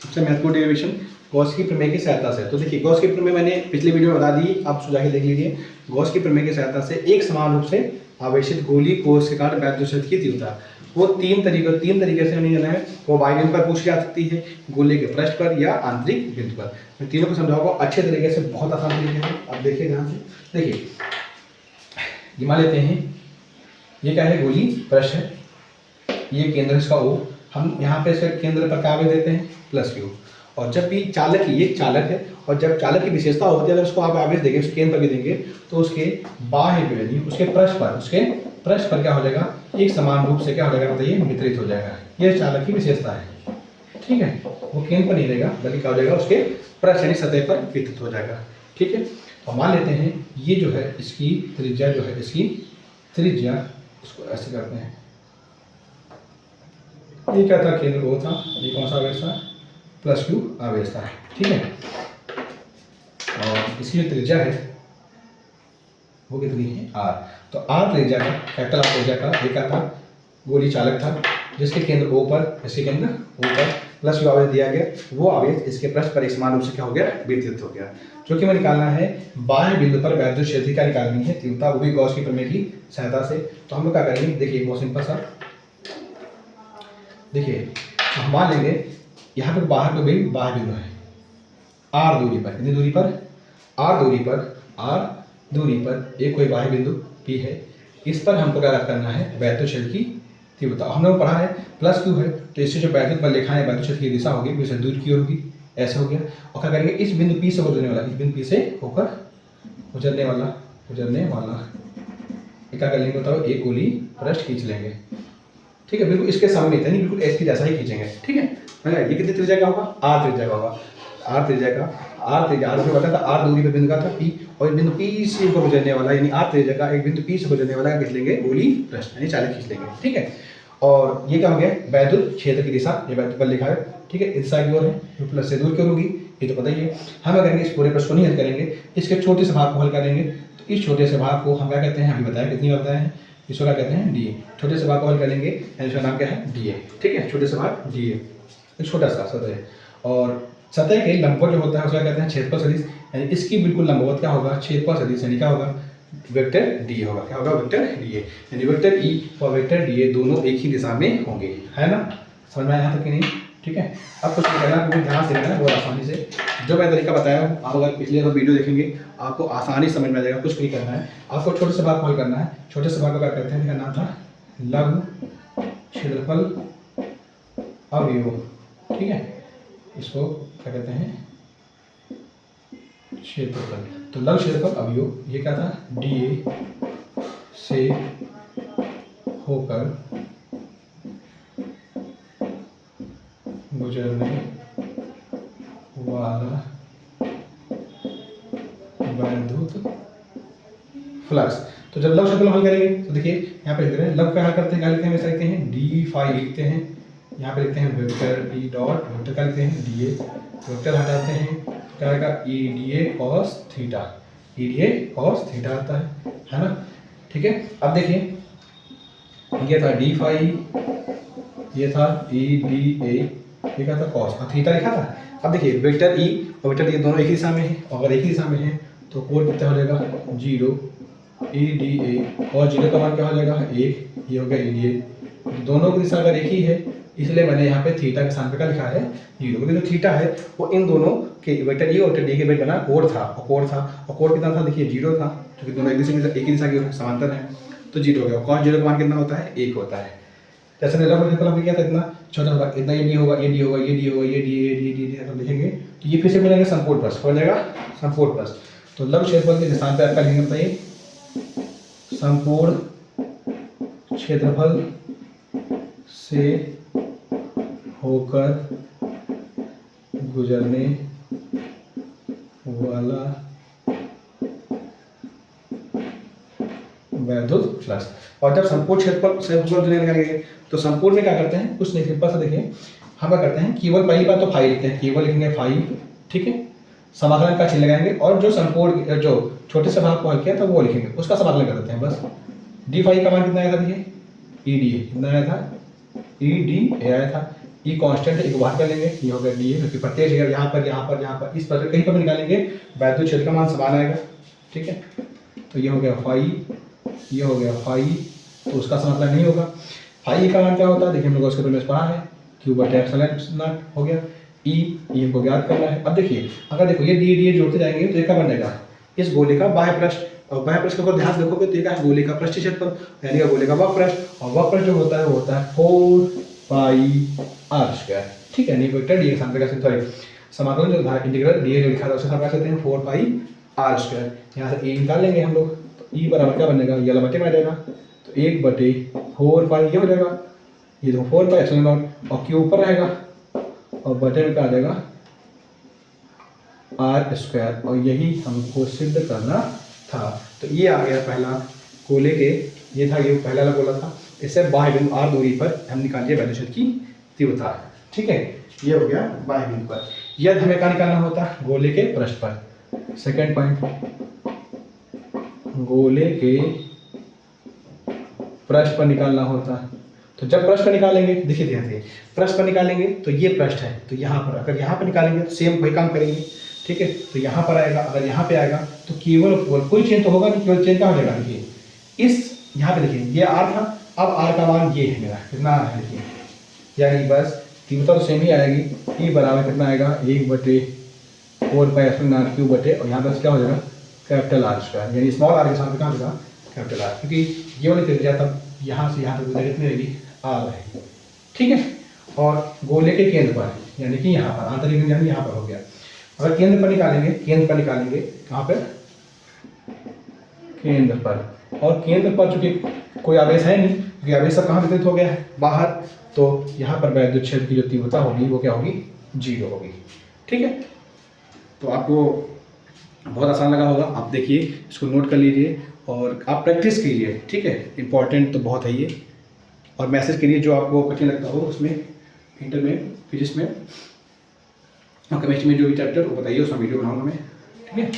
सबसे महत्वपूर्ण derivation Gauss की प्रमेय की सहायता से। तो देखिए गॉस की प्रमेय मैंने पिछले वीडियो में बता दी, आप सुझा के देख लीजिए। गॉस की प्रमेय की सहायता से एक समान रूप से आवेशित गोली कोश के कारण वैद्युत क्षेत्र की तीव्रता वो तीन तरीके से नहीं जाना है। वो बाह्य बिंदु पर पूछी जा सकती है, गोले के पृष्ठ पर या आंतरिक बिंदु पर। मैं तीनों को समझाऊंगा अच्छे तरीके से, बहुत आसान तरीके से। आप देखिए ध्यान से, देखिए ये मान लेते हैं ये क्या है, गोली पृष्ठ है, ये केंद्र इसका O, हम यहाँ पे इसके केंद्र पर क्या आवेश देते हैं, प्लस Q। और जब भी चालक, ये चालक है, और जब चालक की विशेषता होती है, अगर उसको आप आवेश देंगे, उसके केंद्र पर भी देंगे, तो उसके बाह्य यानी उसके पृष्ठ पर क्या हो जाएगा, एक समान रूप से क्या हो जाएगा, बताइए, वितरित हो जाएगा। यह चालक की विशेषता है, ठीक है। वो केंद्र पर नहीं रहेगा, बल्कि क्या हो जाएगा, उसके पृष्ठ यानी सतह पर वितरित हो जाएगा, ठीक है। तो मान लेते हैं ये जो है इसकी त्रिज्या, जो है इसकी त्रिज्या, इसको ऐसे करते हैं, ये क्या था, केंद्र O था, ये कौन सा आवेश था, प्लस Q आवेश था, ठीक है। और इसकी जो त्रिज्या है वो कितनी है, R। तो R त्रिज्या का, कैपिटल R त्रिज्या का ये क्या था, गोली चालक था, जिसके केंद्र O पर, इसके केंद्र O पर प्लस Q आवेश दिया गया। वो आवेश इसके पृष्ठ पर समान रूप से क्या हो गया, वितरित हो गया। जो कि हमें निकालना है बाह्य बिंदु पर वैद्युत क्षेत्र का निकालनी है तीव्रता, वो भी गॉस की प्रमेय की सहायता से। तो हम लोग क्या करेंगे, देखिए बहुत सिंपल सा, देखिए हम मान लेंगे यहाँ पर बाहर में भी बाह्य बिंदु है, R दूरी पर, कितनी दूरी पर, R दूरी पर एक कोई बाह्य बिंदु P है। इस पर हमको क्या करना है, वैद्युत क्षेत्र की तीव्रता। हम लोग पढ़ा है प्लस Q है, तो इससे जो वैद्युत बल लिखा है, वैद्युत क्षेत्र की दिशा होगी, वैसे दूर की ओर होगी, ऐसे हो गया। और क्या करेंगे, इस बिंदु P से गुजरने वाला, इस बिंदु P से होकर गुजरने वाला क्या कर लेंगे, बताओ, एक गोली पृष्ठ खींच लेंगे, ठीक है। बिल्कुल इसके सामने नहीं, बिल्कुल एस की जैसा ही खींचेंगे, ठीक है। ये कितनी त्रिज्या का होगा, R त्रिज्या का होगा, R त्रिज्या जो बताया था, R दूरी पे बिंदु का था P, और एक बिंदु P से गुजरने वाला, यानी R त्रिज्या का एक बिंदु P से गुजरने वाला खींच लेंगे, गोली पृष्ठ यानी चालक खींच लेंगे, ठीक है। और ये क्या हो गया, वैद्युत क्षेत्र की दिशा, ये वैद्युत बल लिखा है, ठीक है, इस साइड की ओर है, जो प्लस से दूर की ओर होगी, ये तो पता ही है। हम क्या करेंगे, इस पूरे प्रश्न को नहीं हल करेंगे, इसके छोटे से भाग को हल करेंगे। तो इस छोटे से भाग को हम क्या कहते हैं, अभी बताया, कितनी बताया है, इसको क्या कहते हैं, DA। छोटे से भाग को हल करेंगे, इसका नाम क्या है, DA, ठीक है। छोटे से भाग DA, एक छोटा सा सतह, और सतह के लंबवत जो होता है उसका कहते हैं क्षेत्रफल सदिश, यानी इसकी बिल्कुल लंबवत क्या होगा, क्षेत्रफल सदिश, यानी क्या होगा, वेक्टर DA होगा। क्या होगा, वेक्टर DA, यानी वेक्टर E और वेक्टर DA दोनों एक ही दिशा में होंगे, है ना। समझ में आया यहाँ तक कि नहीं, ठीक है। अब कुछ नहीं करना, बिल्कुल ध्यान से लेना, बहुत आसानी से जो मैं तरीका बताया हूँ, आप अगर पिछले वीडियो देखेंगे आपको आसानी समझ में आ जाएगा। कुछ नहीं करना है, आपको छोटे से भाग को हल करना है। छोटे से भाग को क्या कहते हैं, नाम था लघु क्षेत्रफल अवयव, ठीक है। इसको क्या कहते हैं, क्षेत्रफल। तो लघु क्षेत्रफल अवयव ये क्या था, DA से होकर गुजरने वाला वैद्युत फ्लक्स। तो जब लघु क्षेत्रफल हल करेंगे तो देखिए यहाँ पे लिख रहे हैं, लघु का हल करते हैं, क्या लिखते हैं, वैसे लिखते हैं D फाई लिखते हैं, यहाँ पे लिखते हैं वेक्टर E डॉट, वेक्टर क्या लिखते हैं, DA, वेक्टर हटाते हैं, क्या आएगा, EDA cos theta, EDA cos theta आता है ना, ठीक है। अब देखिए ये था D फाई, ये था EDA, ये क्या था, cos, और थीटा लिखा था। अब देखिए वेक्टर E और वेक्टर D दोनों एक ही दिशा में है, और अगर एक ही दिशा में है तो कोण कितना हो जाएगा, 0, EDA, और 0 का मान क्या हो जाएगा, 1, ये हो गया EDA। दोनों की दिशा अगर एक ही है, इसलिए मैंने यहाँ पे थीटा के स्थान पे क्या लिखा है, 0, क्योंकि जो थीटा है वो इन दोनों के वेक्टर E और वेक्टर D के बीच बना कोण था, और कोण कितना था, देखिए 0 था, क्योंकि दोनों एक ही दिशा की समांतर है, तो 0 हो गया। cos 0 का मान कितना होता है, 1 होता है। जैसे मैंने लघु क्षेत्रफल किया था, इतना छोटा होगा, इतना ये D होगा, ये D होगा, ये D होगा, ये D हम लिखेंगे, तो ये फिर से मिलेंगे संपूर्ण प्रश्न, हो जाएगा संपूर्ण प्रश्न। तो लघु क्षेत्रफल के स्थान पर आपका लिखेंगे, बताइए, संपूर्ण क्षेत्रफल से होकर गुजरने वाला वैद्युत फ्लक्स। और जब संपूर्ण क्षेत्रफल से होकर गुजरने करेंगे तो संपूर्ण में क्या करते हैं, कुछ नहीं, सिंपल सा देखिए, हम क्या करते हैं, केवल पहली बात तो फाई लिखते हैं, केवल लिखेंगे फाई, ठीक है, समाकलन का चिन्ह लगाएंगे, और जो संपूर्ण, जो छोटे से भाग को हल किया था वो लिखेंगे, उसका समाकलन कर देते हैं बस। D फाई का मान कितना आया था, देखिए EDA कितना आया था, EDA आया था, ई कांस्टेंट है, एक बाहर कर लेंगे, ये हो गया डी ए, क्योंकि प्रत्येक जगह यहाँ पर इस पर कहीं पर भी निकालेंगे वैद्युत क्षेत्र का मान समान आएगा। ठीक है, तो ये हो गया फाई, ये हो गया फाई, तो उसका समाकलन नहीं होगा। फाई का मान क्या होता है, देखिए हम लोग उसके में पढ़ा है, क्यू बटे एप्सिलॉन नॉट हो गया। ई को ज्ञात करना है। अब देखिए अगर देखो ये डी जोड़ते जाएंगे तो ये क्या बनेगा, इस गोले का बाह्य पृष्ठ, और बाह्य पृष्ठ को ध्यान देखोगे तो ये क्या है, गोले का पृष्ठीय क्षेत्रफल, यानी कि गोले का वक्र पृष्ठ, और वक्र पृष्ठ जो होता है वो होता है 4πr²। ठीक है, नहीं वेक्टर डी का सॉरी समाकलन जो था इंटीग्रल डी जो लिखा था उसे हम कर सकते हैं 4πr²। यहाँ से ए निकाल लेंगे हम लोग, तो ई बराबर क्या बनेगा, ये वाला बटे में आ जाएगा, तो 1/4π ये हो जाएगा, ये देखो 4π एप्सिलॉन नॉट, और क्यू ऊपर रहेगा और बटे में क्या आ जाएगा r², और यही हमको सिद्ध करना था। तो ये आ गया पहला गोले के, ये था ये पहला गोला था, इससे बाह्य बिंदु r दूरी पर हम निकालिए वैद्युत क्षेत्र की तीव्रता। ठीक है, ये हो गया बाह्य बिंदु पर। यदि हमें क्या निकालना होता है, गोले के पृष्ठ पर। सेकंड पॉइंट, गोले के पृष्ठ पर निकालना होता है। तो जब पृष्ठ पर निकालेंगे, देखिए ध्यान से, पृष्ठ पर निकालेंगे तो ये पृष्ठ है, तो यहाँ पर अगर यहाँ पर निकालेंगे तो सेम वही काम करेंगे। ठीक है, तो यहाँ पर आएगा, अगर यहाँ पे आएगा तो केवल कोई चेंज तो होगा नहीं, केवल चेंज क्या हो जाएगा, देखिए इस यहाँ पे देखिए ये r था, अब r का मान ये है मेरा, कितना है देखिए, यानी बस तीव्रता तो सेम ही आएगी। ई बराबर कितना आएगा, 1/4πr² क्यू बटे, और यहाँ पर क्या हो जाएगा कैपिटल R², यानी स्मॉल r के साथ कहाँ होगा कैपिटल R, क्योंकि ये वाली त्रिज्या तब यहाँ से यहाँ तक कितनी रहेगी, r रहेगी। ठीक है, और गोले के केंद्र पर, यानी कि यहाँ पर आंतरिक बिंदु यानी यहाँ पर हो गया। अगर केंद्र पर निकालेंगे कहाँ पर, केंद्र पर, और केंद्र पर चूंकि कोई आवेश है नहीं, क्योंकि आवेश सब कहाँ वितरित हो गया है, बाहर, तो यहाँ पर वैद्युत क्षेत्र की जो तीव्रता होगी वो क्या होगी, 0 होगी। ठीक है, तो आपको बहुत आसान लगा होगा, आप देखिए इसको नोट कर लीजिए और आप प्रैक्टिस कीजिए। ठीक है, इंपॉर्टेंट तो बहुत है ये, और मैसेज के लिए जो आपको कठिन लगता हो उसमें इंटर में, फिजिक्स में और केमिस्ट्री में जो भी चैप्टर वो बताइए, उसमें वीडियो बनाऊंगा मैं। ठीक है।